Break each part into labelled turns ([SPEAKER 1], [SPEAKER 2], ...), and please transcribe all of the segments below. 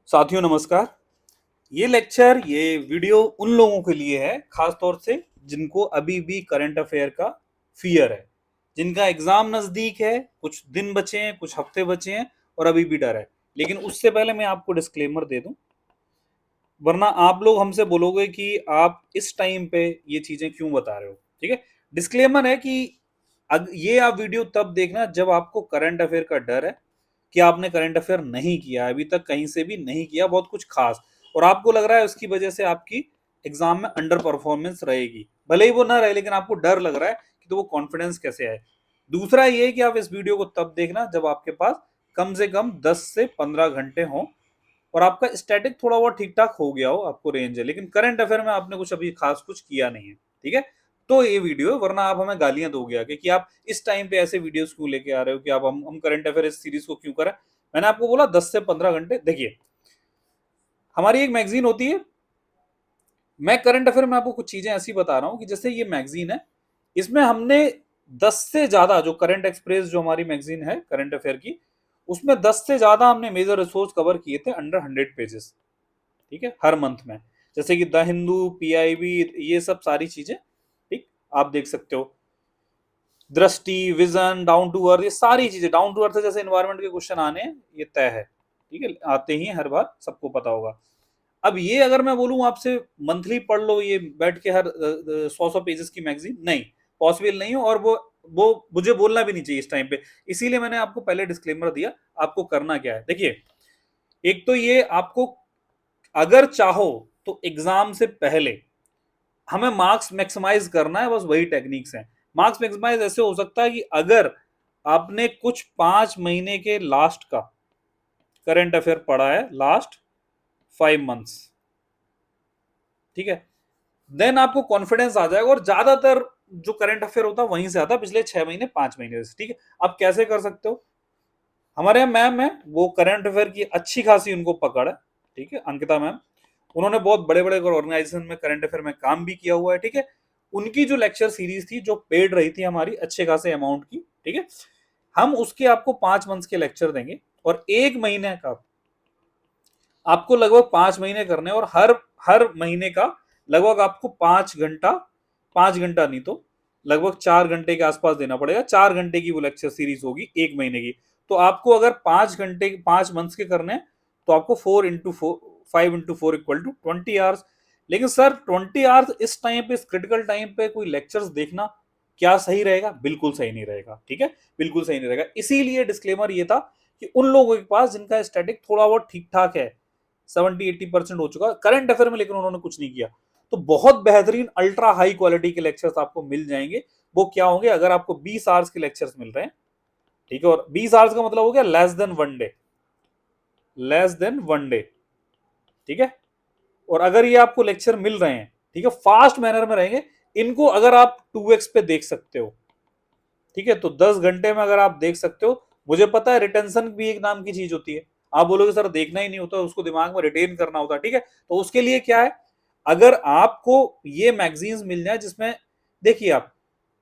[SPEAKER 1] साथियों नमस्कार। ये वीडियो उन लोगों के लिए है खास तौर से जिनको अभी भी करंट अफेयर का फियर है, जिनका एग्जाम नजदीक है, कुछ दिन बचे हैं, कुछ हफ्ते बचे हैं और अभी भी डर है। लेकिन उससे पहले मैं आपको डिस्क्लेमर दे दूं, वरना आप लोग हमसे बोलोगे कि आप इस टाइम पे ये चीजें क्यों बता रहे हो। ठीक है, डिस्क्लेमर है कि ये आप वीडियो तब देखना जब आपको करंट अफेयर का डर है कि आपने करंट अफेयर नहीं किया अभी तक, कहीं से भी नहीं किया बहुत कुछ खास, और आपको लग रहा है उसकी वजह से आपकी एग्जाम में अंडर परफॉर्मेंस रहेगी। भले ही वो ना रहे, लेकिन आपको डर लग रहा है कि तो वो कॉन्फिडेंस कैसे आए। दूसरा ये कि आप इस वीडियो को तब देखना जब आपके पास कम से कम 10 से 15 घंटे हों और आपका स्टैटिक थोड़ा बहुत ठीक ठाक हो गया हो, आपको रेंज है, लेकिन करंट अफेयर में आपने कुछ अभी खास कुछ किया नहीं है। ठीक है, तो ये वीडियो है, वरना आप हमें गालियां दोगे आगे कि आप इस टाइम पे ऐसे वीडियोस क्यों लेके आ रहे हो कि आप हम करंट अफेयर इस सीरीज को क्यों करें। मैंने आपको बोला 10 से 15 घंटे। देखिए, हमारी एक मैगजीन होती है, मैं करंट अफेयर में आपको कुछ चीजें ऐसी बता रहा हूं कि जैसे ये मैगजीन है, इसमें हमने 10 से ज्यादा, जो करंट एक्सप्रेस जो हमारी मैगजीन है करंट अफेयर की, उसमें 10 से ज्यादा हमने मेजर रिसोर्स कवर किए थे अंडर 100 पेजेस। ठीक है, हर मंथ में, जैसे कि द हिंदू, पीआईबी, ये सब सारी चीजें। ठीक, आप देख सकते हो, दृष्टि, विजन, डाउन टू अर्थ, ये सारी चीजें। डाउन टू अर्थ जैसे एनवायरमेंट के क्वेश्चन आने हैं, ये तय है। ठीक है, आते ही हर बार, सबको पता होगा। अब ये अगर मैं बोलूं आपसे मंथली पढ़ लो ये बैठ के हर 100 पेजेस की मैगजीन, नहीं, पॉसिबल नहीं हो, और वो मुझे बोलना भी नहीं चाहिए इस टाइम पे। इसीलिए मैंने आपको पहले डिस्क्लेमर दिया। आपको करना क्या है, देखिए, एक तो ये आपको अगर चाहो तो एग्जाम से पहले हमें मार्क्स मैक्सिमाइज करना है, बस वही टेक्निक्स हैं। मार्क्स मैक्सिमाइज ऐसे हो सकता है कि अगर आपने कुछ 5 महीने के लास्ट का करंट अफेयर पढ़ा है, लास्ट 5 मंथ्स, ठीक है, देन आपको कॉन्फिडेंस आ जाएगा, और ज्यादातर जो करंट अफेयर होता है वहीं से आता है, पिछले 6 महीने 5 महीने से। ठीक है, आप कैसे कर सकते हो, हमारे यहाँ मैम है, वो करंट अफेयर की अच्छी खासी उनको पकड़ है। ठीक है, अंकिता मैम, उन्होंने बहुत बड़े बड़े ऑर्गेनाइजेशन में करंट अफेयर में काम भी किया हुआ है। ठीक है, उनकी जो लेक्चर सीरीज थी, जो पेड रही थी हमारी अच्छे खासे अमाउंट की, ठीक है, हम उसके आपको 5 मंथ्स के लेक्चर देंगे, और 1 महीने का आपको लगभग 5 महीने करने, और हर हर महीने का लगभग आपको 5 घंटा, 5 घंटा नहीं तो लगभग 4 घंटे के आसपास देना पड़ेगा। 4 घंटे की वो लेक्चर सीरीज होगी 1 महीने की। तो आपको अगर 5 घंटे, 5 मंथ्स के करने हैं, तो आपको 4 into 4, 5 into 4 equal to 20 hours. लेकिन सर 20 आवर्स इस टाइम पे, इस क्रिटिकल टाइम पे कोई लेक्चर्स देखना क्या सही रहेगा? बिल्कुल सही नहीं रहेगा। ठीक है, बिल्कुल सही नहीं रहेगा। इसीलिए डिस्क्लेमर ये था कि उन लोगों के पास जिनका स्टैटिक थोड़ा बहुत ठीक ठाक है, 70-80% हो चुका करंट अफेयर में, लेकिन उन्होंने कुछ नहीं किया, तो बहुत बेहतरीन अल्ट्रा हाई क्वालिटी के लेक्चर्स आपको मिल जाएंगे। वो क्या होंगे, अगर आपको 20 आवर्स के लेक्चर्स मिल रहे हैं, ठीक है, और 20 आवर्स का मतलब हो गया less than 1 day, less than 1 day. ठीक है, और अगर ये आपको लेक्चर मिल रहे हैं, ठीक है, फास्ट मैनर में रहेंगे, इनको अगर आप 2x पे देख सकते हो, ठीक है, तो 10 घंटे में अगर आप देख सकते हो, मुझे पता है रिटेंशन भी एक नाम की चीज होती है। आप बोलोगे सर देखना ही नहीं होता, उसको दिमाग में रिटेन करना होता है। ठीक है, तो उसके लिए क्या है, अगर आपको ये मैगजीन्स मिल जाए जिसमें, देखिए आप,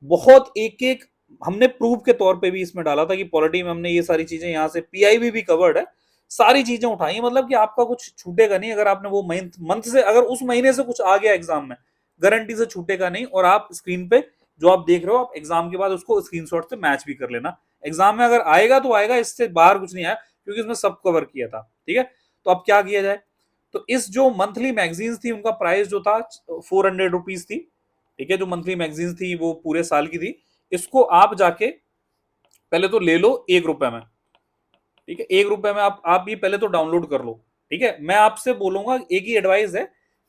[SPEAKER 1] बहुत एक एक, हमने प्रूफ के तौर पे भी इसमें डाला था कि पॉलिटी में हमने ये सारी चीजें, यहाँ से पीआईबी भी कवर्ड है, सारी चीजें उठाई, मतलब कि आपका कुछ छूटेगा नहीं। अगर आपने वो मंथ मंथ से, अगर उस महीने से कुछ आ गया एग्जाम में, गारंटी से छूटेगा नहीं। और आप स्क्रीन पे जो आप देख रहे हो, आप एग्जाम के बाद उसको स्क्रीनशॉट से मैच भी कर लेना। एग्जाम में अगर आएगा तो आएगा, इससे बाहर कुछ नहीं आया, क्योंकि इसमें सब कवर किया था। ठीक है, तो अब क्या किया जाए, तो इस जो मंथली मैगजीन्स थी, उनका प्राइस जो था 400 रुपीज थी। ठीक है, जो मंथली मैगजीन्स थी वो पूरे साल की थी। इसको आप जाके पहले तो ले लो 1 रुपए में। ठीक है, 1 रुपए में आप ये पहले तो डाउनलोड कर लो। ठीक है, मैं आपसे बोलूंगा, एक ही एडवाइस है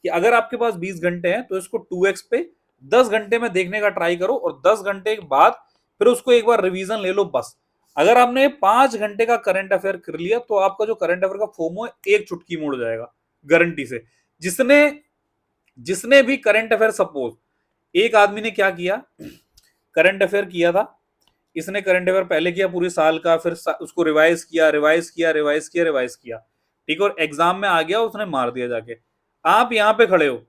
[SPEAKER 1] कि अगर आपके पास 20 घंटे हैं तो इसको 2x पे 10 घंटे में देखने का ट्राई करो, और 10 घंटे के बाद फिर उसको एक बार रिवीजन ले लो बस। अगर आपने 5 घंटे का करंट अफेयर कर लिया, तो आपका जो करंट अफेयर का फोमो है, एक चुटकी मुड़ जाएगा, गारंटी से। जिसने जिसने भी करंट अफेयर, सपोज एक आदमी ने क्या किया, करंट अफेयर किया था, इसने करंट अफेयर पहले किया पूरे साल का, फिर उसको रिवाइज किया, रिवाइज किया, रिवाइज किया, रिवाइज किया, ठीक है, और एग्जाम में आ गया, उसने मार दिया जाके। आप यहां पे खड़े हो,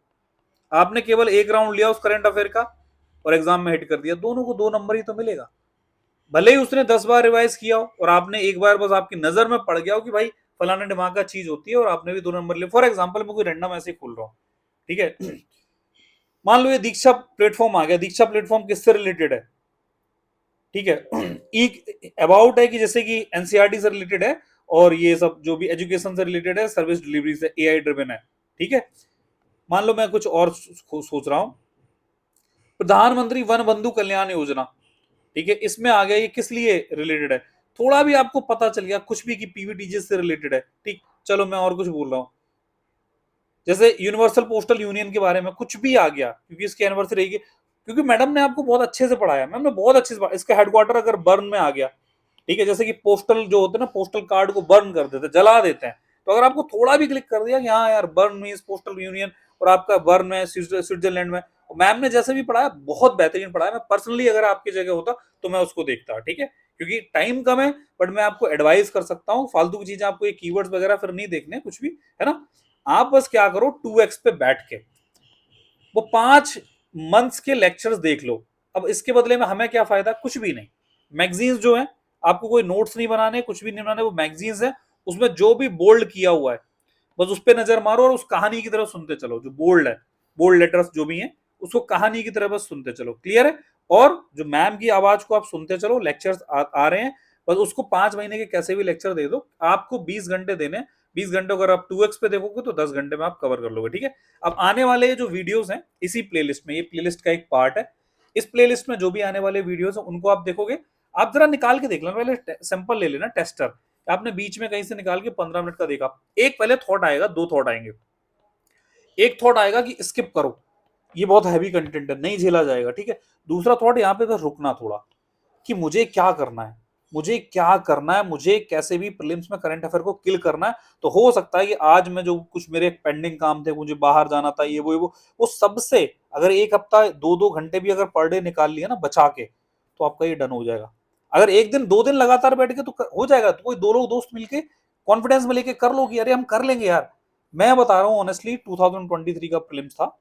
[SPEAKER 1] आपने केवल एक राउंड लिया उस करंट अफेयर का, और एग्जाम में हिट कर दिया, दोनों को 2 नंबर ही तो मिलेगा। भले ही उसने 10 बार रिवाइज किया हो, और आपने एक बार बस आपकी नजर में पड़ गया हो कि भाई फलाना दिमाग का चीज होती है और आपने भी 2 नंबर लिया। फॉर एग्जाम्पल मैं कोई रैंडम ऐसे ही खोल रहा हूँ, ठीक है। मान लो ये दीक्षा प्लेटफॉर्म आ गया, दीक्षा प्लेटफॉर्म किससे रिलेटेड है, ठीक है। ई अबाउट है कि जैसे कि एनसीईआरटी से रिलेटेड है, और ये सब जो भी एजुकेशन से रिलेटेड है, सर्विस डिलीवरी से, एआई ड्रिवन है, ठीक है। मान लो मैं कुछ और सोच रहा हूं, प्रधानमंत्री वन बंधु कल्याण योजना, ठीक है, इसमें आ गया ये किस लिए रिलेटेड है, थोड़ा भी आपको पता चल गया कुछ भी कि पीवीटीजे से रिलेटेड है, ठीक। चलो मैं और कुछ बोल रहा हूं, जैसे यूनिवर्सल पोस्टल यूनियन के बारे में कुछ भी आ गया, क्योंकि इसकी एनिवर्सरी रहेगी, क्योंकि मैडम ने आपको बहुत अच्छे से पढ़ाया, मैम ने बहुत अच्छे से पढ़ाया। इसका हेडक्वार्टर अगर बर्न में आ गया, ठीक है, जैसे कि पोस्टल जो होते हैं ना, पोस्टल कार्ड को बर्न कर देते हैं, जला देते हैं, तो अगर आपको थोड़ा भी क्लिक कर दिया कि हाँ यार बर्न मींस पोस्टल यूनियन, और आपका बर्न में स्विट्जरलैंड में, मैम ने जैसे भी पढ़ाया बहुत बेहतरीन पढ़ाया। मैं पर्सनली अगर आपकी जगह होता तो मैं उसको देखता, ठीक है, क्योंकि टाइम कम है, बट मैं आपको एडवाइस कर सकता हूँ। फालतू की चीजें आपको ये कीवर्ड्स वगैरह फिर नहीं देखने कुछ भी, है ना। आप बस क्या करो, 2x पे बैठ के वो 5 मंथ्स के लेक्चर्स देख लो। अब इसके बदले में हमें क्या फायदा, कुछ भी नहीं। मैगजीन्स जो है, आपको कोई नोट्स नहीं बनाने, कुछ भी नहीं बनाने, वो मैगजीन्स है, उसमें जो भी बोल्ड किया हुआ है बस उस पर नजर मारो और उस कहानी की तरफ सुनते चलो। जो बोल्ड है, बोल्ड लेटर्स जो भी है, उसको कहानी की तरफ बस सुनते चलो, क्लियर है। और जो मैम की आवाज को आप सुनते चलो, लेक्चर्स आ रहे हैं, बस उसको 5 महीने के कैसे भी लेक्चर दे दो। आपको 20 घंटे देने, 20 घंटे अगर आप 2x पे देखोगे तो 10 घंटे में आप कवर कर लोगे, ठीक है। अब आने वाले जो वीडियोस हैं इसी प्लेलिस्ट में, ये प्लेलिस्ट का एक पार्ट है, इस प्लेलिस्ट में जो भी आने वाले वीडियोस हैं उनको आप देखोगे। आप जरा निकाल के देख लेना, पहले सैंपल ले लेना टेस्टर, आपने बीच में कहीं से निकाल के 15 मिनट का देखा, एक पहले थॉट आएगा, 2 थॉट आएंगे। एक थॉट आएगा कि स्किप करो, ये बहुत हैवी कंटेंट है, नहीं झेला जाएगा, ठीक है। दूसरा थॉट यहाँ पे बस रुकना थोड़ा, कि मुझे क्या करना है, मुझे क्या करना है, मुझे कैसे भी प्रीलिम्स में करंट अफेयर को किल करना है। तो हो सकता है कि आज मैं जो कुछ मेरे पेंडिंग काम थे, मुझे बाहर जाना था, ये वो सबसे अगर एक हफ्ता 2-2 घंटे भी अगर पर डे निकाल लिया ना बचा के, तो आपका ये डन हो जाएगा। अगर एक दिन 2 दिन लगातार बैठ के तो हो जाएगा, तो कोई 2 लोग दोस्त मिलके कॉन्फिडेंस में लेके कर लो कि अरे हम कर लेंगे यार। मैं बता रहा हूँ ऑनेस्टली, 2023 का प्रीलिम्स था,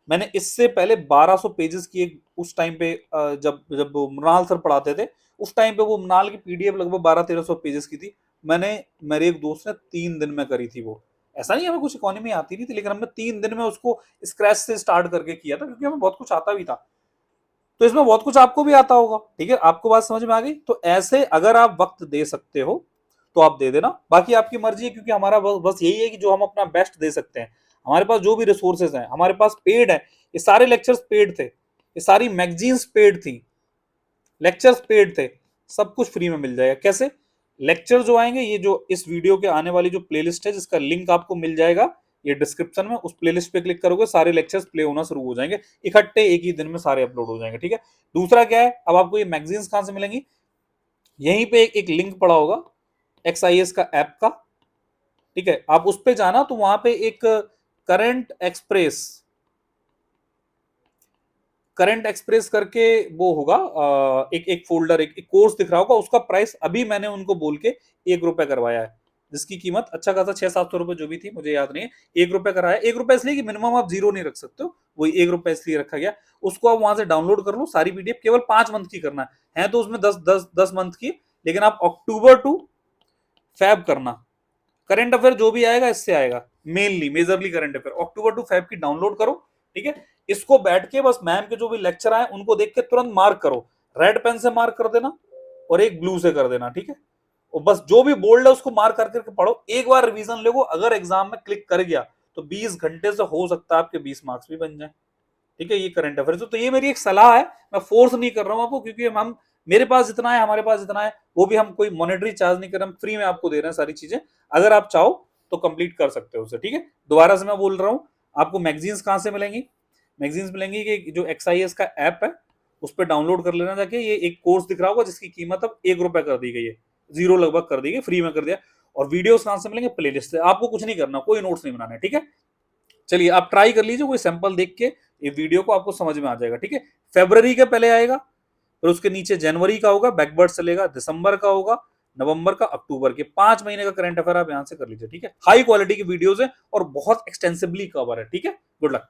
[SPEAKER 1] मैंने इससे पहले 1200 पेजेस की एक उस टाइम पे जब जब मृणाल सर पढ़ाते थे, उस टाइम पे वो मृणाल की पीडीएफ लगभग 1200-1300 पेजेस की थी। मैंने, मेरे एक दोस्त ने 3 दिन में करी थी वो। ऐसा नहीं हमें कुछ इकोनॉमी आती नहीं थी, लेकिन हमने 3 दिन में उसको स्क्रैच से स्टार्ट करके किया था, क्योंकि हमें बहुत कुछ आता भी था। तो इसमें बहुत कुछ आपको भी आता होगा, ठीक है, आपको बात समझ में आ गई। तो ऐसे अगर आप वक्त दे सकते हो तो आप दे देना, बाकी आपकी मर्जी है, क्योंकि हमारा बस यही है कि जो हम अपना बेस्ट दे सकते हैं। हमारे पास जो भी रिसोर्सेज हैं, हमारे पास पेड है, ये सारे लेक्चर्स पेड थे, ये सारी मैगजीन्स पेड थी, लेक्चर्स पेड थे, सब कुछ फ्री में मिल जाएगा। कैसे, लेक्चर जो आएंगे, ये जो इस वीडियो के आने वाली जो प्लेलिस्ट है जिसका लिंक आपको मिल जाएगा ये डिस्क्रिप्शन में, उस प्लेलिस्ट पे क्लिक करोगे, सारे लेक्चर्स प्ले होना शुरू हो जाएंगे, इकट्ठे एक ही दिन में सारे अपलोड हो जाएंगे, ठीक है। दूसरा क्या है, अब आपको ये मैगजीन्स कहां से मिलेंगी, यहीं पे एक लिंक पड़ा होगा XIS का ऐप का, ठीक है, आप उस पे जाना तो वहां पे एक करंट एक्सप्रेस करके वो होगा, एक फोल्डर, एक कोर्स दिख रहा होगा, उसका प्राइस अभी मैंने उनको बोल के 1 रुपए करवाया है, जिसकी कीमत अच्छा खासा 600-700 रुपए जो भी थी, मुझे याद नहीं है, 1 रुपए कराया। 1 रुपए इसलिए कि मिनिमम आप 0 नहीं रख सकते हो, वही 1 रुपए इसलिए रखा गया। उसको आप वहां से डाउनलोड कर लो, सारी पीडीएफ केवल 5 मंथ की करना है तो उसमें 10 मंथ की, लेकिन आप अक्टूबर टू फैब करना, करंट अफेयर जो भी आएगा इससे आएगा, mainly majorly current affair, October to Feb की डाउनलोड करो, ठीक है। इसको बैठ के बस मैम के जो भी लेक्चर आए उनको देख के तुरंत मार्क करो, रेड पेन से मार्क कर देना और एक ब्लू से कर देना, ठीक है। और बस जो भी बोल्ड है उसको मार्क करके पढ़ो, एक बार रिवीजन लेगो, अगर एग्जाम में क्लिक कर गया तो 20 घंटे से हो सकता है आपके 20 मार्क्स भी बन जाए, ठीक है। ये करंट अफेयर, तो ये मेरी एक सलाह है, मैं फोर्स नहीं कर रहा हूं आपको, क्योंकि हम मेरे पास जितना है, हमारे पास जितना है, वो भी हम कोई मॉनेटरी चार्ज नहीं कर रहे, हम फ्री में आपको दे रहे हैं सारी चीजें। अगर आप चाहो तो कंप्लीट कर सकते हो उसे, ठीक है। दोबारा से मैं बोल रहा हूं, आपको मैगजीन्स कहां से मिलेंगी, मैगजीन्स मिलेंगी कि जो XIS का ऐप है उस पर डाउनलोड कर लेना जाके, ये एक कोर्स दिख रहा होगा जिसकी कीमत अब 1 रुपए कर दी गई है, 0 लगभग कर दी गई, फ्री में कर दिया। और वीडियोस कहां से मिलेंगे, प्लेलिस्ट से, आपको कुछ नहीं करना, कोई नोट्स नहीं बनाना है, ठीक है। चलिए आप ट्राई कर लीजिए, कोई सैंपल देख के ये वीडियो को आपको समझ में आ जाएगा, ठीक है। फरवरी के पहले आएगा, फिर उसके नीचे जनवरी का होगा, बैकवर्ड चलेगा, दिसंबर का होगा, नवंबर का, अक्टूबर के 5 महीने का करंट अफेयर आप यहां से कर लीजिए, ठीक है। हाई क्वालिटी की वीडियोस है और बहुत एक्सटेंसिवली कवर है, ठीक है। Good luck.